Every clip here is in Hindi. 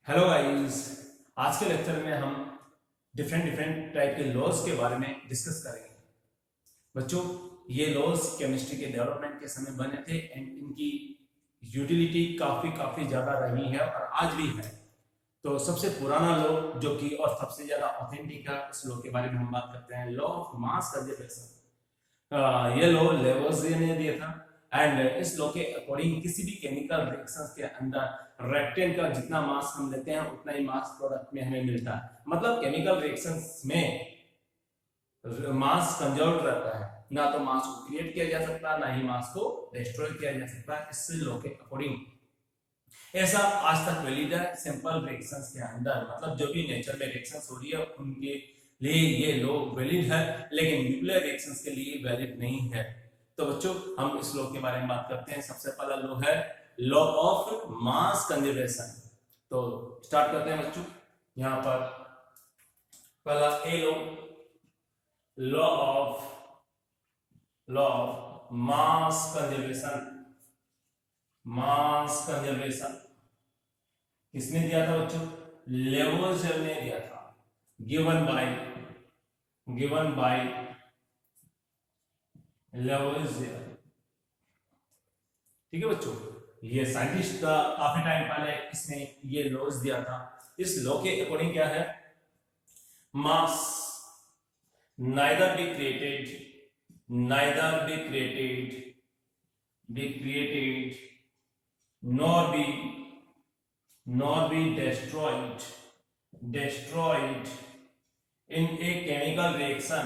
Hello guys. आज के लेक्चर में हम डिफरेंट टाइप के लॉज के बारे में डिस्कस करेंगे। बच्चों, ये लॉज केमिस्ट्री के डेवलपमेंट के समय बने थे एंड इनकी यूटिलिटी काफी ज्यादा रही है और आज भी है। तो सबसे पुराना लॉ जो कि और सबसे ज्यादा ऑथेंटिक है, उस लॉ के बारे में हम बात करते हैं, लॉ ऑफ मास कंजर्वेशन। ये लॉ लेवोजियर ने दिया था एंड इस लॉ के अकॉर्डिंग किसी भी केमिकल रिएक्शंस के अंदर रिएक्टेंट का जितना मास हम लेते हैं उतना ही मास प्रोडक्ट में हमें मिलता है। मतलब केमिकल रिएक्शंस में मास कंजर्व रहता है, ना तो मास को क्रिएट किया जा सकता ना ही मास को डिस्ट्रॉय किया जा सकता। इस लॉ के अकॉर्डिंग ऐसा आज तक वैलिड है सिंपल रिएक्शंस के अंदर। मतलब जो भी नेचर में रिएक्शंस हो रही है उनके लिए ये लॉ वैलिड है, लेकिन न्यूक्लियर रिएक्शंस के लिए वैलिड नहीं है। तो बच्चों, हम इस लॉ के बारे में बात करते हैं। सबसे पहला लॉ है लॉ ऑफ मास कंजर्वेशन। तो स्टार्ट करते हैं बच्चों। यहां पर पहला a law of mass conservation. Mass conservation किसने दिया था बच्चों? लेवोजियर ने दिया था। Given by Lavoisier. ठीक है बच्चों, ये साइंटिस्ट का काफी टाइम पहले इसने ये लॉज दिया था। इस लॉ के अकॉर्डिंग क्या है? मास neither be created nor be destroyed in a chemical reaction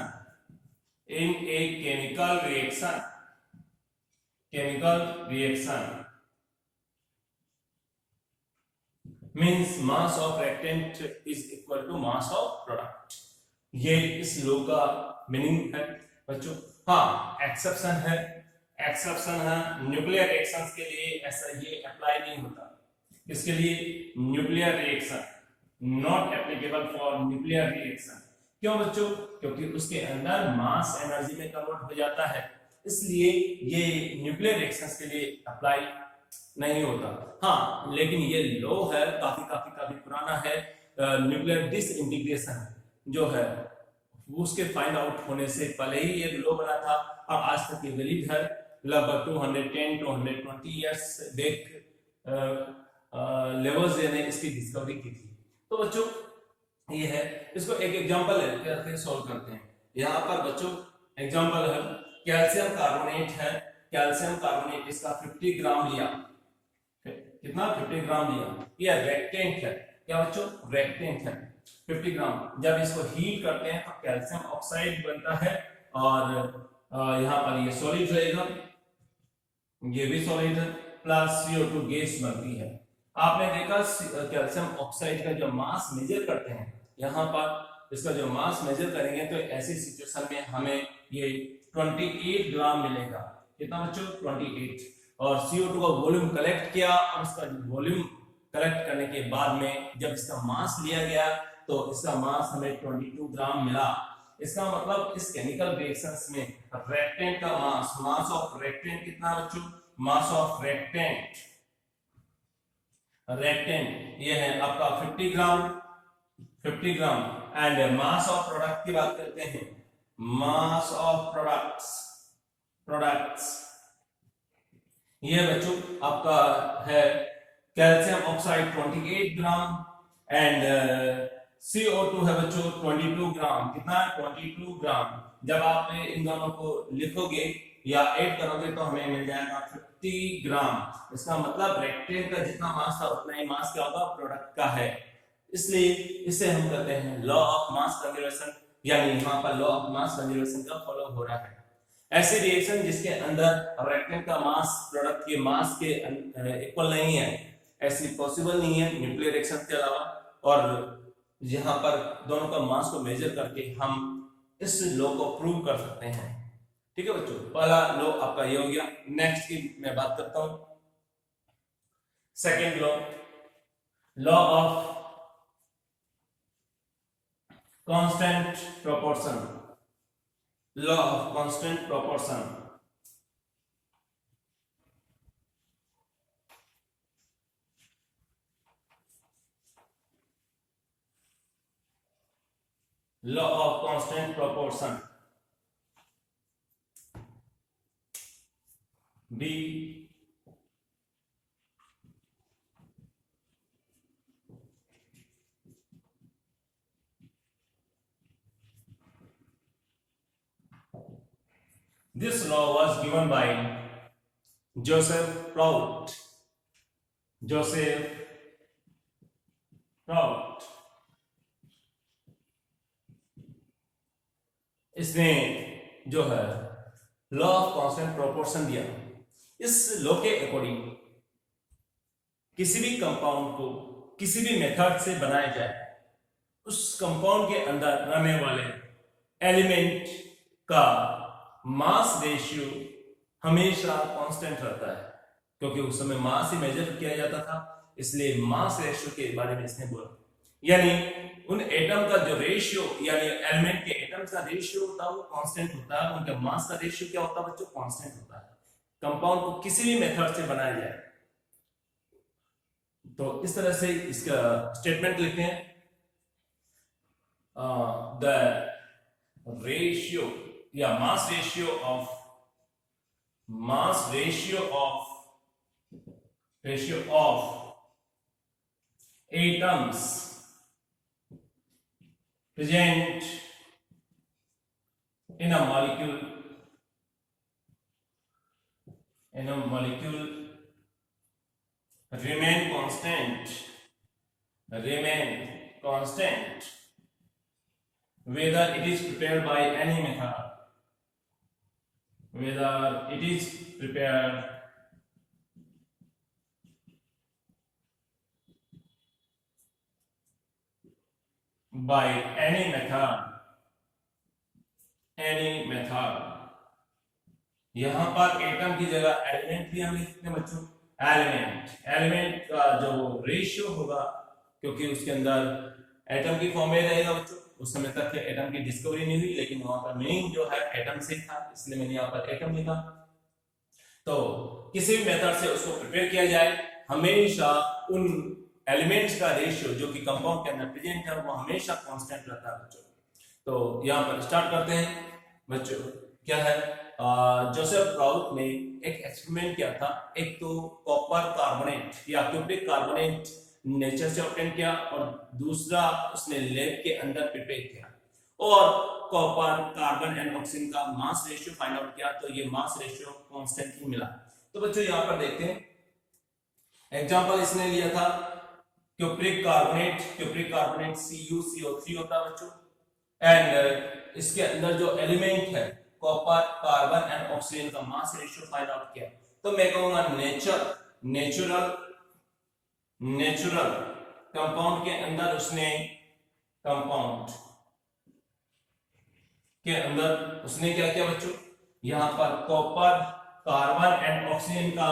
means mass of reactant is equal to mass of product। ये इस लॉ का मीनिंग है बच्चों। हाँ, एक्सेप्शन है न्यूक्लियर रिएक्शंस के लिए ऐसा ये अप्लाई नहीं होता। इसके लिए nuclear reaction not applicable for nuclear reaction. क्यों बच्चों? क्योंकि उसके अंदर मास एनर्जी में कन्वर्ट हो जाता है, इसलिए ये न्यूक्लियर रिएक्शंस के लिए अप्लाई नहीं होता। हाँ, लेकिन ये लॉ है काफी पुराना है। न्यूक्लियर डिसइंटीग्रेशन जो है उसके फाइंड आउट होने से पहले ही ये लॉ बना था और आज तक ये वैलिड है। लगभग 210 to 120 इयर्स बैक लेवोजियर ने इसकी डिस्कवरी की थी। तो बच्चों, ये है, इसको एक एग्जांपल लेकर सॉल्व करते हैं। यहाँ पर बच्चों एग्जांपल है, कैल्शियम कार्बोनेट है। कैल्शियम कार्बोनेट इसका 50 ग्राम लिया। कितना? 50 ग्राम लिया। यह रिएक्टेंट है। क्या बच्चों? रिएक्टेंट है 50 ग्राम। जब इसको हीट करते हैं तो कैल्शियम ऑक्साइड बनता है और यहाँ पर ये सॉलिड रहेगा, ये भी सॉलिड है, प्लस CO2 गैस बनती है। आपने देखा कैल्शियम ऑक्साइड का जो मास मेजर करते हैं, यहाँ पर इसका जो मास मेजर करेंगे तो ऐसी सिचुएशन में हमें ये 28 ग्राम मिलेगा। कितना बच्चों? 28। और CO2 का वॉल्यूम कलेक्ट किया और उसका वॉल्यूम कलेक्ट करने के बाद में जब इसका मास लिया गया तो इसका मास हमें 22 ग्राम मिला। इसका मतलब इस केमिकल रिएक्शंस में रिएक्टेंट का मास ऑफ रिएक्टेंट कितना बच्चों? मास ऑफ रिएक्टेंट ये है आपका 50 ग्राम। एंड मास ऑफ प्रोडक्ट की बात करते हैं। मास ऑफ प्रोडक्ट्स ये बच्चों आपका है calcium oxide 28 gram and CO2 है बच्चों 22 ग्राम। कितना? 22 ग्राम। जब आप इन दोनों को लिखोगे या ऐड करोगे तो हमें मिल जाएगा 50 ग्राम। इसका मतलब रिएक्टेंट का जितना मास था उतना ही मास क्या होगा? प्रोडक्ट का है। इसलिए इसे हम कहते हैं लॉ ऑफ मास कंजर्वेशन, यानी यहाँ पर लॉ ऑफ मास कंजर्वेशन का फॉलो हो रहा है। ऐसी रिएक्शन जिसके अंदर रिएक्टेंट का मास प्रोडक्ट के मास के इक्वल नहीं है, ऐसी पॉसिबल नहीं है न्यूक्लियर रिएक्शन के अलावा। और यहाँ पर दोनों का मास को मेजर करके हम इस लॉ को प्रूव कर सकते हैं। ठीक है बच्चों, पहला लॉ आपका ये हो गया। नेक्स्ट की मैं बात करता हूं, second law of constant proportion. Law of constant proportion law of constant proportion B This law was given by Joseph Prout. Joseph Prout. इसने जो है लॉ ऑफ कांस्टेंट प्रोपोर्शन दिया। इस लॉ के अकॉर्डिंग किसी भी कंपाउंड को किसी भी मेथड से बनाया जाए, उस कंपाउंड के अंदर रहने वाले एलिमेंट का मास रेशियो हमेशा कांस्टेंट रहता है, क्योंकि उस समय मास ही मेजर किया जाता था, इसलिए मास रेशियो के बारे में इसने बोला। यानी उन एटम का जो रेशियो, यानी एलिमेंट के एटम्स का रेशियो होता है वो कांस्टेंट होता है, उनके मास का रेशियो क्या होता है बच्चों, कांस्टेंट होता है। कंपाउंड को किसी भी मेथड से बनाया जाए तो इस तरह से इसका स्टेटमेंट लिखते हैं, द रेशियो या mass ratio of atoms present in a molecule remain constant whether it is prepared by any method, by any method। यहां पर एटम की जगह एलिमेंट भी हम लिखते हैं बच्चों। एलिमेंट का जो रेशियो होगा, क्योंकि उसके अंदर एटम की फॉर्म में रहेगा बच्चों, उस समय तक एटम की डिस्कवरी नहीं हुई, लेकिन वहां पर मीनिंग जो है एटम से था, इसलिए मैंने यहाँ पर एटम लिखा। तो किसी भी मेथड से उसको प्रिपेयर किया जाए, हमेशा उन एलिमेंट्स का रेशियो जो कि कंपाउंड के अंदर प्रेजेंट है वो हमेशा कांस्टेंट रहता है बच्चों। तो यहाँ पर स्टार्ट करते हैं बच्चों। क्या है, जोसेफ प्राउट ने एक एक्सपेरिमेंट किया था। एक तो कॉपर कार्बोनेट या क्यूप्रिक कार्बोनेट नेचर से ऑब्टेन किया, और दूसरा उसने लैब के अंदर प्रिपेयर किया और कॉपर, कार्बन एंड ऑक्सीजन का मास रेशियो फाइंड आउट किया। तो ये मास रेशियो कांस्टेंट ही मिला। तो बच्चों यहाँ पर देखते हैं, एग्जांपल इसने लिया था क्यूप्रिक कार्बोनेट CuCO3 होता है बच्चों, एंड इसके अंदर जो एलिमेंट है कॉपर, कार्बन एंड ऑक्सीजन का मास रेशियो फाइंड आउट किया। तो मैं कहूंगा नेचुरल कंपाउंड के अंदर उसने क्या किया बच्चों, यहां पर कॉपर, कार्बन एंड ऑक्सीजन का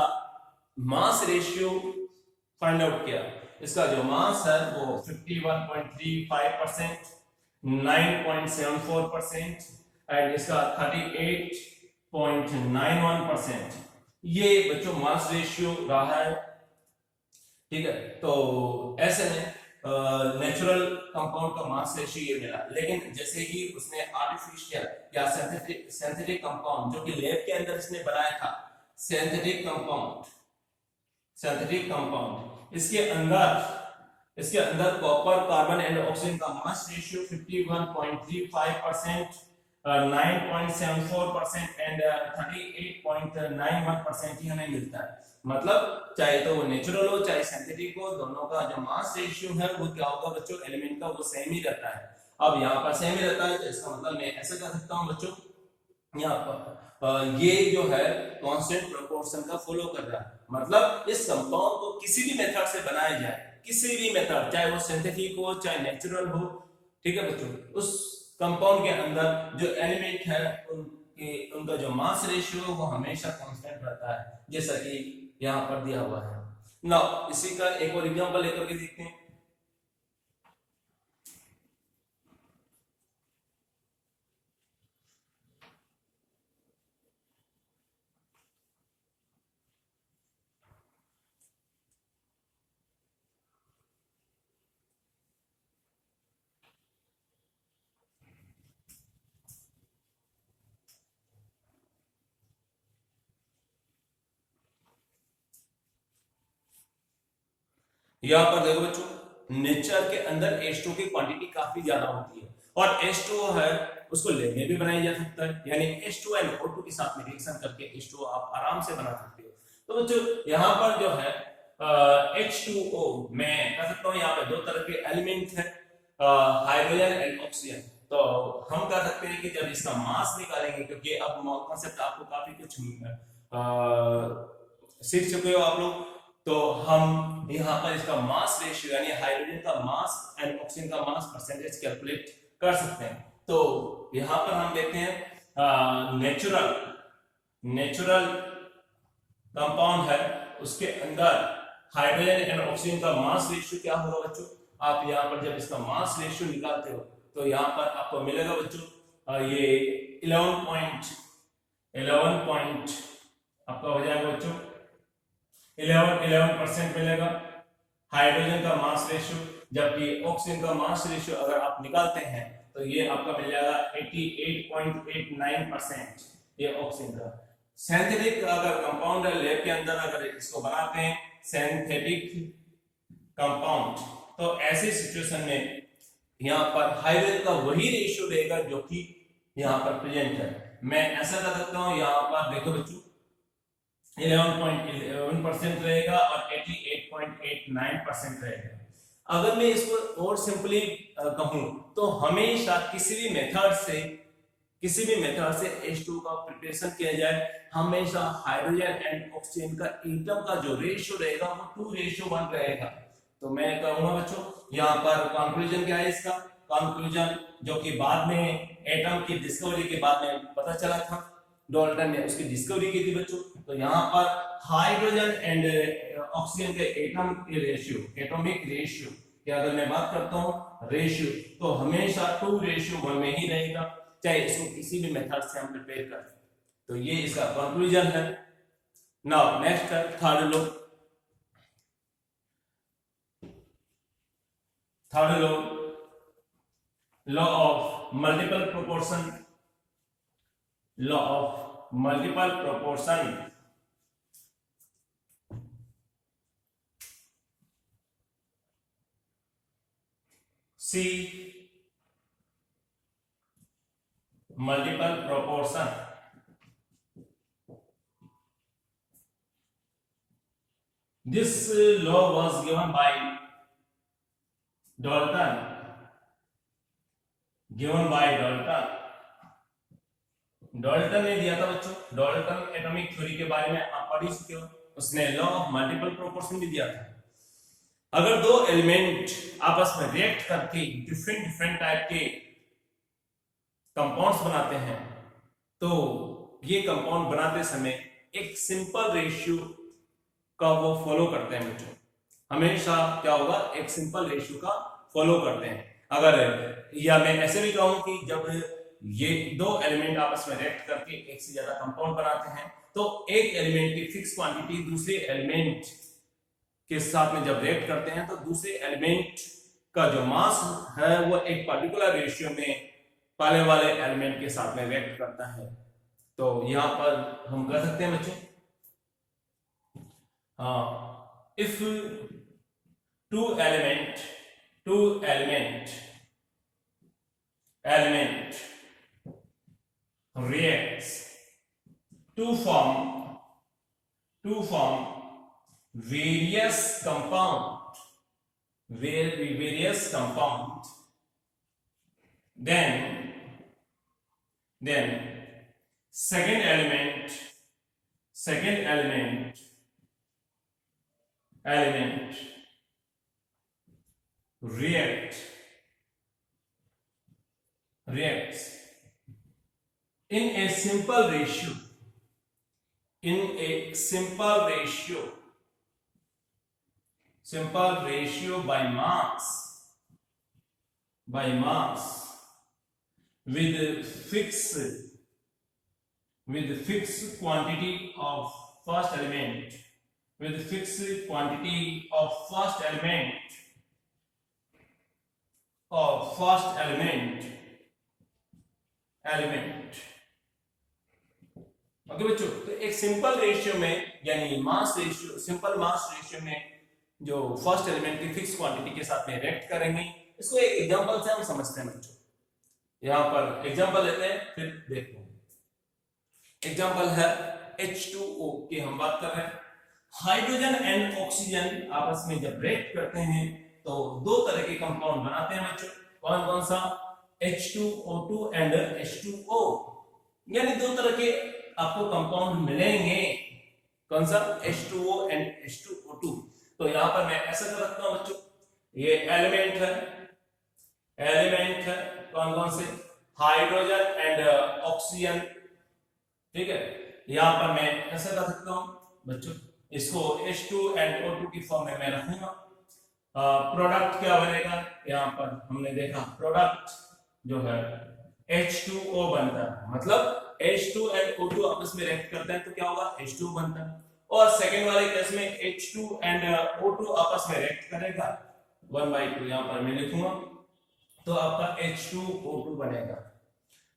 मास रेशियो फाइंड आउट किया। इसका जो मास है वो 51.35%, 9.74% एंड इसका 38.91%। ये बच्चों मास रेशियो रहा है, ठीक है। तो ऐसे में नेचुरल कंपाउंड का मास रेशियो ये मिला। लेकिन जैसे ही उसने आर्टिफिशियल या सिंथेटिक कंपाउंड जो कि लैब के अंदर इसने बनाया था, सिंथेटिक कंपाउंड इसके अंदर कॉपर, कार्बन एंड ऑक्सीजन का मास रेशियो 51.35%, 9.74% एंड 38.91% ही हमें मिलता है। मतलब चाहे तो वो नेचुरल हो चाहे सिंथेटिक हो, दोनों का जो मास रेशियो है वो क्या होगा बच्चों, एलिमेंट का वो सेम ही रहता है। अब यहाँ पर सेम ही रहता है, तो इसका मतलब मैं ऐसा कह सकता हूँ बच्चों, यहाँ पर ये जो है कांस्टेंट प्रोपोर्शन का फॉलो कर रहा है। मतलब इस कंपाउंड को किसी भी मेथड से बनाया जाए, किसी भी मेथड, चाहे वो सिंथेटिक हो चाहे नेचुरल हो, ठीक है बच्चों, उस कंपाउंड के अंदर जो एलिमेंट है उनका जो मास रेशियो वो हमेशा कांस्टेंट रहता है, जैसा कि यहाँ पर दिया हुआ है। नाउ इसी का एक और एग्जांपल लेकर के देखते हैं। यहाँ पर देखो बच्चों, नेचर के अंदर H2 की क्वांटिटी काफी ज्यादा होती है और H2O है उसको लेके भी बनाया जा सकता है, यानी H2 एंड O2 के साथ में रिएक्शन करके H2O आप आराम से बना सकते हो। तो बच्चों यहाँ पर जो है H2O मैं कह सकता हूँ यहाँ पे दो तरह के एलिमेंट है, हाइड्रोजन एंड ऑक्सीजन। तो हम कह सकते हैं कि जब इसका मास निकालेंगे, क्योंकि अब कॉन्सेप्ट आपको काफी कुछ सीख चुके हो आप लोग, तो हम यहाँ पर इसका मास रेशियो यानी हाइड्रोजन का मास एंड ऑक्सीजन का मास परसेंटेज कैलकुलेट कर सकते हैं। तो यहाँ पर हम देखते हैं नेचुरल कंपाउंड है, उसके अंदर हाइड्रोजन एंड ऑक्सीजन का मास रेशियो क्या होगा बच्चों। आप यहाँ पर जब इसका मास रेशियो निकालते हो तो यहाँ पर आपको मिलेगा बच्चों ये 11 आपका हो जाएगा बच्चों 11% मिलेगा हाइड्रोजन का मास रेशियो, जबकि ऑक्सीजन का मास रेशियो अगर आप निकालते हैं तो ये आपका मिल जाएगा 88.89% ये ऑक्सीजन का। सिंथेटिक अगर कंपाउंड लैब के अंदर अगर इसको बनाते हैं सिंथेटिक कंपाउंड, तो ऐसी सिचुएशन में यहाँ पर हाइड्रोजन का वही रेशियो रहेगा जो कि यहाँ पर प्रेजेंट है। मैं ऐसा कर सकता हूँ, यहाँ पर देखो बच्चों 11.11% रहेगा और 88.89% रहेगा। अगर मैं इसको और सिंपली कहूं तो हमेशा किसी भी मेथड से H2 का प्रिपरेशन किया जाए, हमेशा हाइड्रोजन एंड ऑक्सीजन का एटम का जो रेशियो रहेगा वो 2:1 रहेगा। तो मैं कहूंगा बच्चों यहाँ पर कंक्लूजन क्या है इसका, कंक्लूजन जो कि बाद में एटम की डिस्कवरी के बाद में पता चला था, डाल्टन ने उसकी डिस्कवरी की थी बच्चों। तो यहाँ पर हाइड्रोजन एंड ऑक्सीजन के एटम के रेशियो, एटॉमिक रेशियो की अगर मैं बात करता हूँ रेशियो, तो हमेशा 2:1 में ही रहेगा, चाहे इसको किसी भी मेथड से हम प्रिपेयर करें। तो ये इसका कंक्लूजन है। नाउ नेक्स्ट है third law of multiple proportion. Law of multiple proportion C multiple proportion. This law was given by Dalton. Dalton ने दिया था बच्चों। डाल्टन एटॉमिक थ्योरी के बारे में आप पढ़ ही चुके हो, उसने लॉ ऑफ मल्टीपल प्रोपोर्शन भी दिया था। अगर दो एलिमेंट आपस में रिएक्ट करके डिफरेंट टाइप के कंपाउंड्स बनाते हैं, तो ये कंपाउंड बनाते समय एक सिंपल रेशियो का वो फॉलो करते हैं बच्चों। हमेशा क्या होगा, एक सिंपल रेशियो का फॉलो करते हैं। अगर या मैं ऐसे भी कहूं कि जब ये दो एलिमेंट आपस में रिएक्ट करके एक से ज्यादा कंपाउंड बनाते हैं, तो एक एलिमेंट की फिक्स क्वांटिटी दूसरे एलिमेंट के साथ में जब रिएक्ट करते हैं, तो दूसरे एलिमेंट का जो मास है वो एक पर्टिकुलर रेशियो में पहले वाले एलिमेंट के साथ में रिएक्ट करता है। तो यहां पर हम कह सकते हैं बच्चों, if two element reacts to form various compound, then second element reacts in a simple ratio by mass with fixed quantity of first element, okay बच्चों। तो एक सिंपल रेशियो में यानी mass ratio, simple mass ratio में जो फर्स्ट एलिमेंट की फिक्स क्वांटिटी के साथ में रिएक्ट करेंगे। इसको एक एग्जांपल से हम समझते हैं बच्चों। यहाँ पर एग्जांपल लेते हैं फिर देखते हैं। एग्जांपल है H2O की हम बात कर रहे हैं। हाइड्रोजन एंड ऑक्सीजन आपस में जब रिएक्ट करते हैं तो दो तरह के कंपाउंड बनाते हैं बच्चों। कौन कौन सा? H2O2 एंड H2O, यानी दो तरह के आपको कंपाउंड मिलेंगे। कौन सा? H2O and H2O2। तो यहां पर मैं ऐसा कर रखता हूं बच्चों, ये एलिमेंट है कौन कौन से? हाइड्रोजन एंड ऑक्सीजन, ठीक है। यहां पर मैं ऐसा कर सकता हूं बच्चों, इसको H2 एंड O2 की फॉर्म में मैं रखूंगा। प्रोडक्ट क्या बनेगा? यहां पर हमने देखा प्रोडक्ट जो है H2O बनता है, मतलब H2 एंड O2 आपस में रिएक्ट करते हैं तो क्या होगा? H2 बनता है। और सेकंड वाले केस में H2 एंड O2 आपस में रिएक्ट करेगा 1/2, यहां पर मैं लिखूंगा, तो आपका H2O2 बनेगा।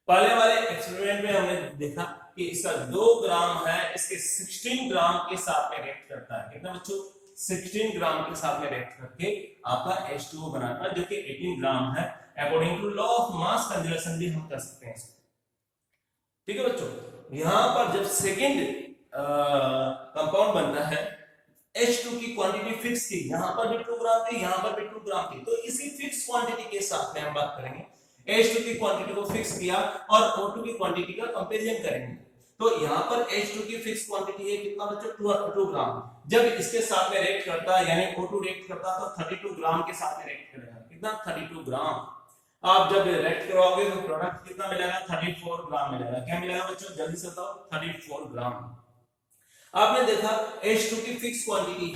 पहले वाले एक्सपेरिमेंट में हमने देखा कि इसका 2 ग्राम है, इसके 16 ग्राम के साथ में रिएक्ट करता है। कितना बच्चों? 16 ग्राम के साथ में रिएक्ट करके आपका H2O बनाता है, जो कि 18 ग्राम है। According to law of mass conservation भी हम कर सकते हैं इसको, ठीक है बच्चों। यहां पर जब सेकंड कंपाउंड बनता है, H2 की क्वांटिटी फिक्स थी, यहां पर भी 2 ग्राम थी, यहां पर भी 2 ग्राम थी, तो इसी फिक्स क्वांटिटी के साथ में हम बात करेंगे। H2 की क्वांटिटी को फिक्स किया और O2 की क्वांटिटी का कंपैरिजन करेंगे। तो यहां पर H2 की फिक्स क्वांटिटी है कितना बच्चों? 2 ग्राम। जब इसके साथ में रिएक्ट करता है, यानी O2 रिएक्ट करता है, तो 32 ग्राम के साथ में रिएक्ट करेगा। कितना? 32 ग्राम। आप जब रिएक्ट करवाओगे तो प्रोडक्ट कितना मिलेगा? 34 ग्राम मिलेगा। क्या मिलेगा बच्चों? जल्दी से बताओ। 34 ग्राम। आपने देखा H2 की फिक्स क्वांटिटी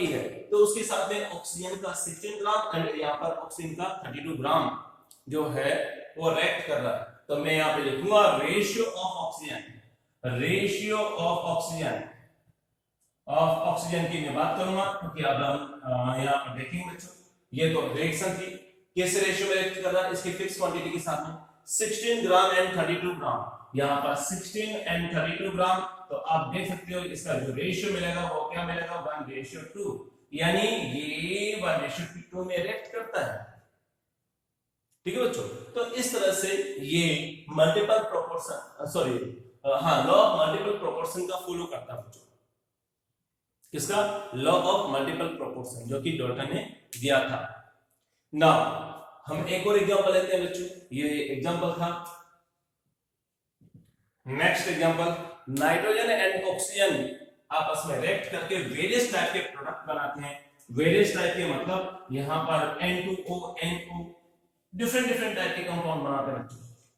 है, तो उसके साथ में ऑक्सीजन का 16 ग्राम एंड यहाँ पर ऑक्सीजन का 32 ग्राम जो है वो रिएक्ट कर रहा है। तो मैं यहाँ पे लिखूंगा रेशियो ऑफ ऑक्सीजन की मैं बात करूंगा, क्योंकि अब हम यहाँ पर देखेंगे बच्चों, ये तो रिएक्शन थी, किस रेशियो में रिएक्ट कर रहा है? इसकी फिक्स क्वांटिटी के साथ में 16 ग्राम एंड 32 ग्राम। यहाँ पर 16 एंड 32 ग्राम, तो आप देख सकते हो इसका जो रेशियो मिलेगा वो क्या मिलेगा? 1:2, यानी ये 1:2 में रिएक्ट करता है, ठीक है बच्चों। तो इस तरह से ये multiple proportion law of multiple proportion का फॉलो करता है बच्चों। किसका? लॉ ऑफ मल्टीपल प्रोपोर्शन, जो कि डॉल्टन ने दिया था। ना हम एक और एग्जांपल लेते हैं बच्चों, ये एग्जांपल था। Next example, nitrogen and oxygen आपस में रिएक्ट करके वेरियस टाइप के प्रोडक्ट बनाते हैं। वेरियस टाइप के मतलब यहाँ पर N2O, NO, डिफरेंट टाइप के कंपाउंड बनाते हैं।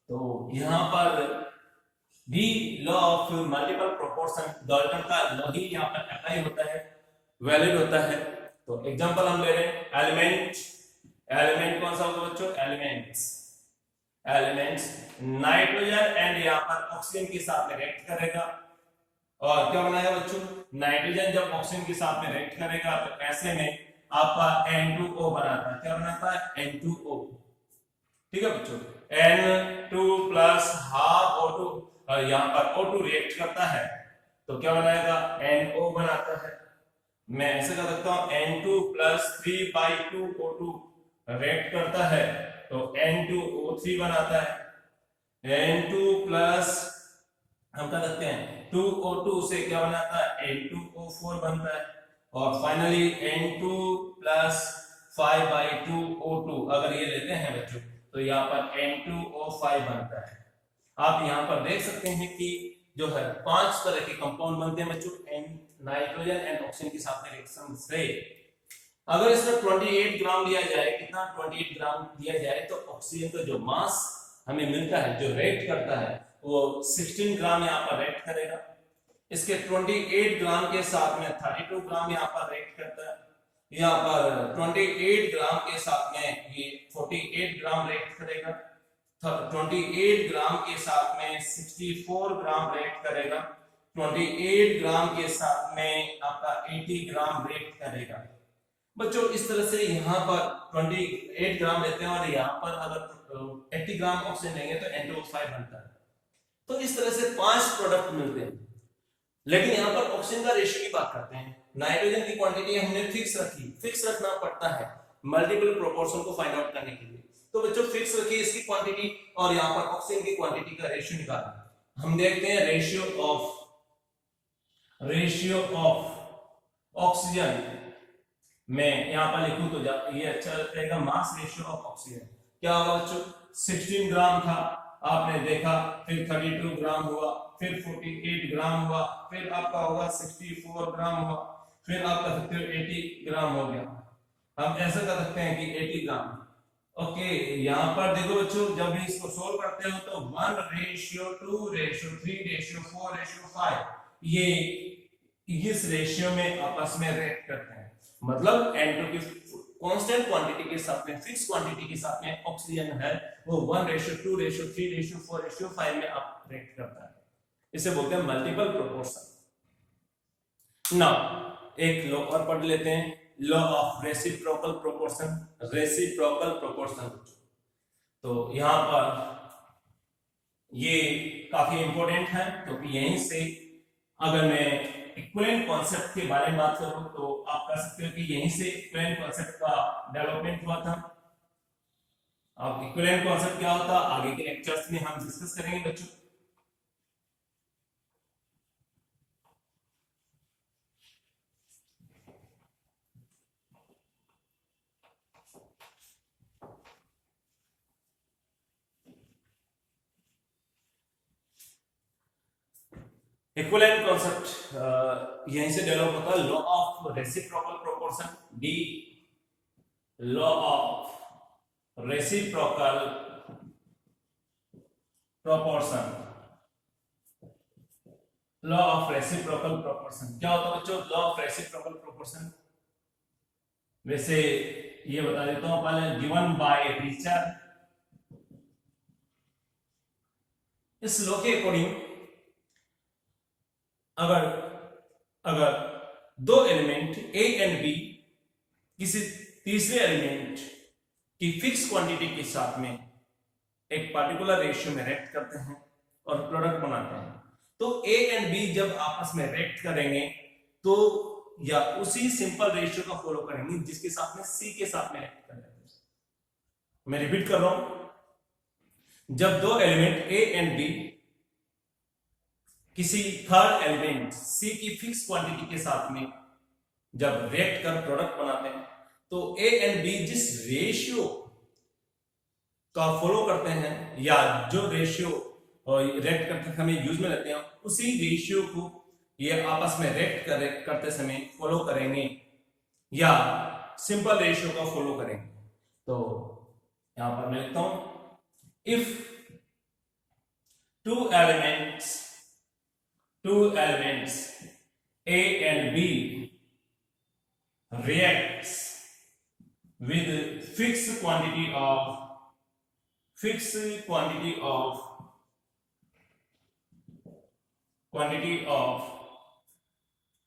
तो यहाँ पर भी law of multiple proportion, Dalton का लॉ ही यहाँ पर अप्लाई होता है, वैलिड होता है। तो एग्जांपल हम ले रहे हैं एलिमेंट कौन सा होगा बच्चों? एलिमेंट्स नाइट्रोजन एंड यहाँ पर ऑक्सीजन के साथ में रिएक्ट करेगा और क्या बनाएगा बच्चों? नाइट्रोजन जब ऑक्सीजन के साथ में रिएक्ट करेगा तो ऐसे में आपका N2O बनाता है। क्या बनाता है? N2O, ठीक है बच्चों। N2 प्लस हाफ O2, यहाँ पर O2 रिएक्ट करता है तो क्या बनाएगा? NO बनाता है। मैं ऐसे कर सकता हूँ N2 प्लस 3/2 O2 रिएक्ट करता है तो N2O3 बनाता है। N2 प्लस हम कर सकते हैं 2O2 से क्या बनाता है? N2O4 बनता है। और फाइनली N2 प्लस 5/2 O2 अगर ये लेते हैं बच्चों तो यहाँ पर N2O5 बनता है। आप यहाँ पर देख सकते हैं कि जो है 5 तरह के कंपाउंड बनते हैं बच्चों नाइट्रोजन एंड ऑक्सीजन के साथ में रिएक्शन से। अगर इसमें 28 ग्राम लिया जाए, कितना? 28 ग्राम दिया जाए तो ऑक्सीजन का जो मास हमें मिलता है, जो रिएक्ट करता है, वो 16 ग्राम यहाँ पर रिएक्ट करेगा। इसके 28 ग्राम के साथ में 32 ग्राम यहाँ पर रिएक्ट करता है। यहाँ पर 28 ग्राम के साथ में ये 48 ग्राम रिएक्ट करेगा। 28 ग्राम के साथ में 64 ग्राम रिएक्ट करेगा। 28 ग्राम के साथ में आपका 80 ग्राम रिएक्ट करेगा। बच्चों इस तरह से यहाँ पर 28 ग्राम लेते हैं और यहाँ पर अगर 80 ग्राम ऑक्सीजन लेंगे तो N2O5 बनता है। तो इस तरह से 5 प्रोडक्ट मिलते हैं। लेकिन यहाँ पर ऑक्सीजन का रेशियो की बात करते हैं। नाइट्रोजन की क्वांटिटी हमने फिक्स रखी, फिक्स रखना पड़ता है मल्टीपल प्रोपोर्शन को फाइंड आउट करने के लिए। तो बच्चों फिक्स रखिए इसकी क्वांटिटी और यहाँ पर ऑक्सीजन की क्वांटिटी का रेशियो निकालना। हम देखते हैं रेशियो ऑफ ऑक्सीजन में यहाँ पर लिखूं तो ये अच्छा रहेगा, मास रेशियो ऑफ ऑक्सीजन क्या होगा बच्चों, 16 ग्राम था आपने देखा, फिर 32 ग्राम हुआ, फिर 48 ग्राम हुआ, फिर आपका होगा 64 ग्राम हुआ, फिर आप कह सकते हो 80 ग्राम हो गया। हम ऐसा कर सकते हैं कि 80 ग्राम। ओके, यहाँ पर देखो बच्चों, जब भी इसको सोल्व करते हो तो 1:2:3:4:5 ये इस रेशियो में आपस में रेट करते हैं। मतलब N2 की कांस्टेंट क्वांटिटी के साथ में, फिक्स क्वांटिटी के साथ में ऑक्सीजन है वो 1:2:3:4:5 में आप रेट करता है। इसे बोलते हैं मल्टीपल प्रोपोर्शन। नाउ एक लॉ और पढ़ लेते हैं, law of reciprocal proportion. Reciprocal proportion तो यहाँ पर ये काफी इंपॉर्टेंट है, क्योंकि यहीं से अगर मैं इक्विवेलेंट कॉन्सेप्ट के बारे में बात करूं तो आप कह सकते हो कि यहीं से इक्विवेलेंट कॉन्सेप्ट का डेवलपमेंट हुआ था। अब इक्विवेलेंट कॉन्सेप्ट क्या होता है आगे के लेक्चर्स में हम डिस्कस करेंगे बच्चों। इक्विवेलेंट कॉन्सेप्ट यहीं से डेवलप होता है। Law of reciprocal proportion, D law of reciprocal proportion. Law of reciprocal proportion क्या होता है बच्चों? लॉ ऑफ रेसिप्रोकल प्रोपोर्शन वैसे ये बता देता हूं पहले, गिवन बाय रिचर। इस लॉ के अकॉर्डिंग अगर दो एलिमेंट ए एंड बी किसी तीसरे एलिमेंट की फिक्स क्वांटिटी के साथ में एक पर्टिकुलर रेशियो में रेक्ट करते हैं और प्रोडक्ट बनाते हैं, तो ए एंड बी जब आपस में रेक्ट करेंगे तो या उसी सिंपल रेशियो का फॉलो करेंगे जिसके साथ में सी के साथ में रेक्ट करेंगे। मैं रिपीट कर रहा हूं, जब दो एलिमेंट ए एंड बी किसी थर्ड एलिमेंट सी की फिक्स क्वांटिटी के साथ में जब रेक्ट कर प्रोडक्ट बनाते हैं तो ए एंड बी जिस रेशियो का फॉलो करते हैं या जो रेशियो रेक्ट करते समय यूज में लेते हैं उसी रेशियो को ये आपस में रेक्ट करते समय फॉलो करेंगे या सिंपल रेशियो का फॉलो करेंगे। तो यहां पर मैं लिखता हूं, if two elements A and B reacts with fixed quantity of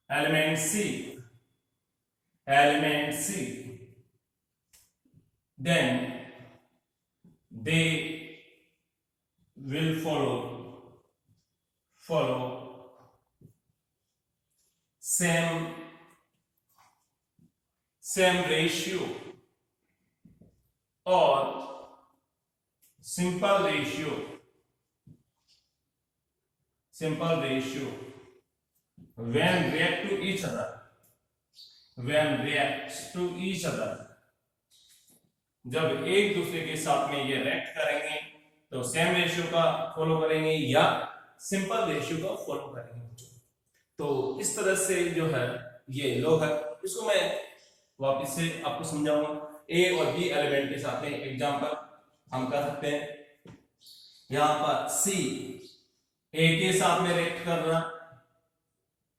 element C, then they will follow same ratio or simple ratio when reacts to each other। जब एक दूसरे के साथ में ये रिएक्ट करेंगे तो सेम रेशियो का फॉलो करेंगे या सिंपल रेशियो का फॉलो करेंगे। तो इस तरह से जो है ये लॉ है, इसको मैं वापस से आपको समझाऊंगा। ए और बी एलिमेंट के साथ में एग्जांपल हम कर सकते हैं, यहां पर सी ए के साथ में रिएक्ट कर रहा,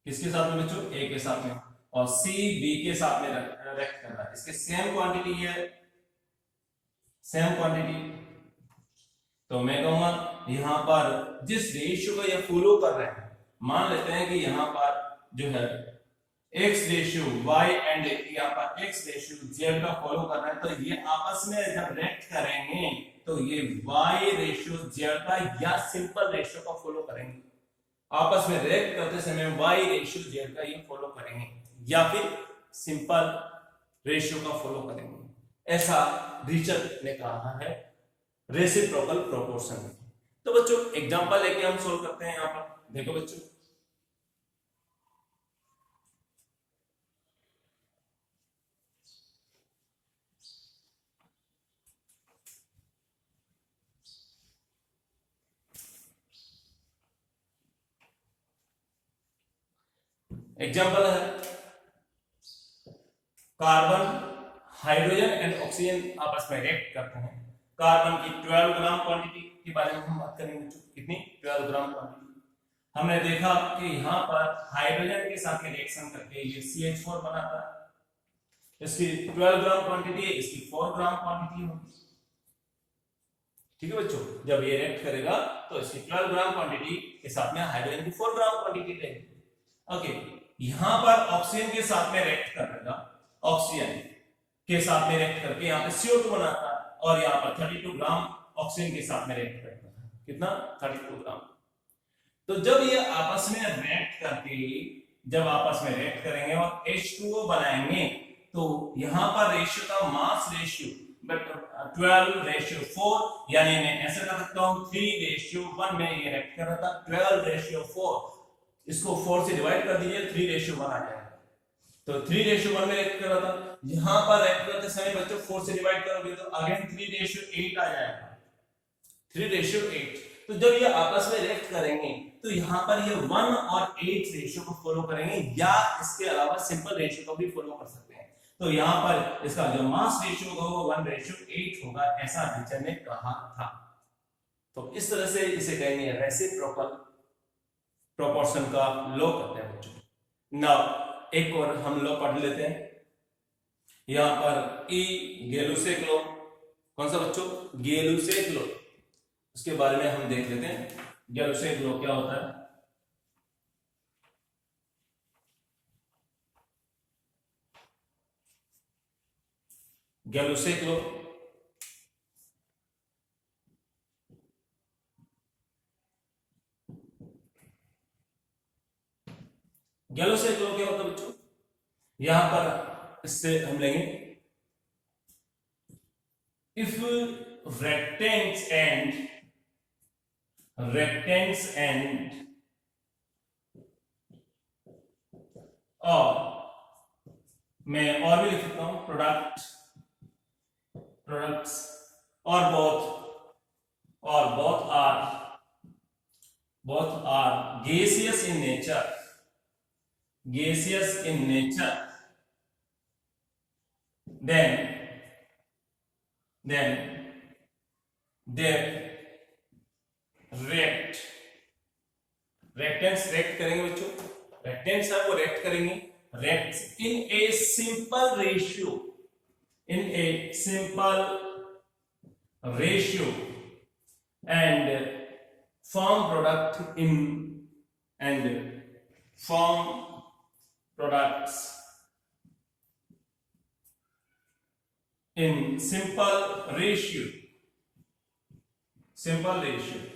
किसके साथ में बच्चों? ए के साथ में, और सी बी के साथ में रिएक्ट कर रहा है। इसके सेम क्वांटिटी है, सेम क्वांटिटी। तो मैं कहूंगा यहां पर जिस रेशियो का ये फॉलो कर रहे हैं, मान लेते हैं कि यहां पर जो है x रेशियो y एंड यहां पर x रेशियो z का फॉलो कर रहे हैं, तो ये आपस में जब रिएक्ट करेंगे तो ये y रेशियो z का या सिंपल रेशियो का फॉलो करेंगे। आपस में रिएक्ट करते समय Y/Z का ये फॉलो करेंगे या फिर सिंपल रेशियो का फॉलो करेंगे, ऐसा रिचर्ड ने कहा है रेसिप्रोकल प्रोपोर्शन में। तो बच्चों एग्जांपल लेके हम सोल्व करते हैं। यहां पर देखो बच्चों, एग्जांपल है कार्बन, हाइड्रोजन एंड ऑक्सीजन आपस में रिएक्ट करते हैं। कार्बन की 12 ग्राम क्वांटिटी के बारे में हम बात करेंगे। कितनी? 12 ग्राम क्वांटिटी। हमने देखा कि यहाँ पर हाइड्रोजन के साथ में रिएक्शन करके ये CH4 बनाता है। इसकी 12 ग्राम क्वांटिटी है, इसकी 4 ग्राम क्वांटिटी होगी। ठीक है बच्चों, जब ये रिएक्ट करेगा तो इसकी 12 ग्राम क्वांटिटी के साथ में हाइड्रोजन की 4 ग्राम क्वांटिटी लेगी। ओके, यहां पर ऑक्सीजन के साथ में रिएक्ट करेगा, ऑक्सीजन के साथ में रिएक्ट करके यहाँ पे CO2 बनाता है और यहाँ पर 32 ग्राम ऑक्सीजन के साथ में रिएक्ट करता है। कितना? 32 ग्राम। तो जब ये आपस में रिएक्ट करके, जब आपस में रिएक्ट करेंगे और H2O बनाएंगे तो यहां पर रेशियो का मास रेशियो 12/4, यानी मैं ऐसे कर सकता हूं 3/1 में ये रिएक्ट कर रहा था। 12/4, इसको 4 से डिवाइड कर दीजिए, 3/1 आ जाएगा। तो 3/1 में रिएक्ट कर रहा था। यहां पर रिएक्ट करते समय बच्चों 4 से डिवाइड करोगे तो अगेन 3/8 आ जाएगा। 3/8। तो जब ये आपस में रिएक्ट करेंगे तो यहां पर ये 1 और 8 रेशियो को फॉलो करेंगे या इसके अलावा सिंपल रेशियो को भी फॉलो कर सकते हैं। तो यहां पर इसका जो मास रेशियो होगा वो 1/8 होगा, ऐसा रिचर्ड ने कहा था। तो इस तरह से इसे कहेंगे रेसिप्रोकल प्रोपोर्शन का लॉ करते हैं बच्चों। नाउ एक और हम लॉ पढ़ लेते हैं। यहां पर गेलुसेक लॉ, कौन सा बच्चों? गेलुसेक लॉ, उसके बारे में हम देख लेते हैं। गेलुसेक लॉ क्या होता है? गेलुसेक लॉ गेलुसेक लॉ क्या होता है बच्चों? यहां पर इससे हम लेंगे इफ rectangles and और मैं और भी लिख सकता हूं products और both are gaseous in nature, then they reactants react करेंगे बच्चों, reactants है वो react करेंगे, react in a simple ratio and form products in simple ratio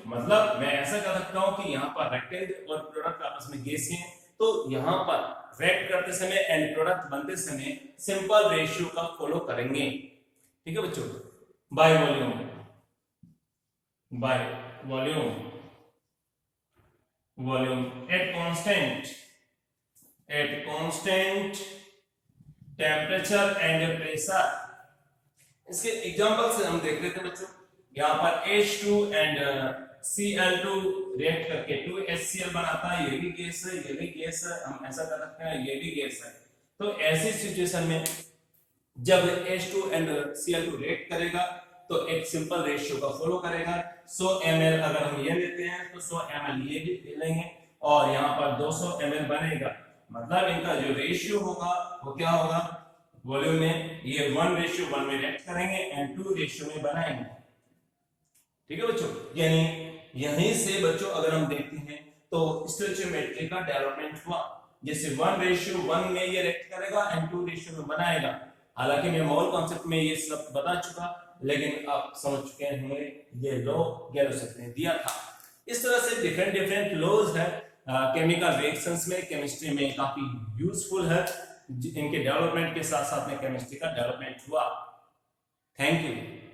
मतलब मैं ऐसा कर सकता हूं कि यहां पर रेक्टेंगल और प्रोडक्ट आपस में गैसीय हैं, तो यहां पर रिएक्ट करते समय एंड प्रोडक्ट बनते समय सिंपल रेशियो का फॉलो करेंगे। ठीक है बच्चों, by volume at constant temperature and pressure. इसके एग्जांपल से हम देख लेते हैं बच्चों। यहाँ पर H2 एंड Cl2 रिएक्ट करके 2HCl बनाता है, ये भी गैस है, हम ऐसा कर सकते हैं ये भी गैस है। तो ऐसी सिचुएशन में जब H2 एंड Cl2 रिएक्ट करेगा तो एक सिंपल रेशियो का फॉलो करेगा। 100 ml अगर हम ये लेते हैं तो 100 ml ये भी ले लेंगे और यहाँ पर 200 ml बनेगा। मतलब इनका जो रेशियो होगा वो क्या होगा? वॉल्यूम में ये 1:1 में रिएक्ट करेंगे एंड 2 में बनाएंगे। ठीक है बच्चों, यानी यहीं से बच्चों अगर हम देखते हैं तो स्टोइचियोमेट्री का डेवलपमेंट हुआ, जैसे 1:1 में ये रिएक्ट करेगा एंड 2 में बनाएगा। हालांकि मैं मोल कॉन्सेप्ट में ये सब बता चुका, लेकिन आप समझ चुके होंगे ये लॉ गैलोसेक ने दिया था। इस तरह से डिफरेंट लॉज है केमिकल रिएक्शंस में, केमिस्ट्री में काफी यूजफुल है। इनके डेवलपमेंट के साथ साथ में केमिस्ट्री का डेवलपमेंट हुआ। Thank you.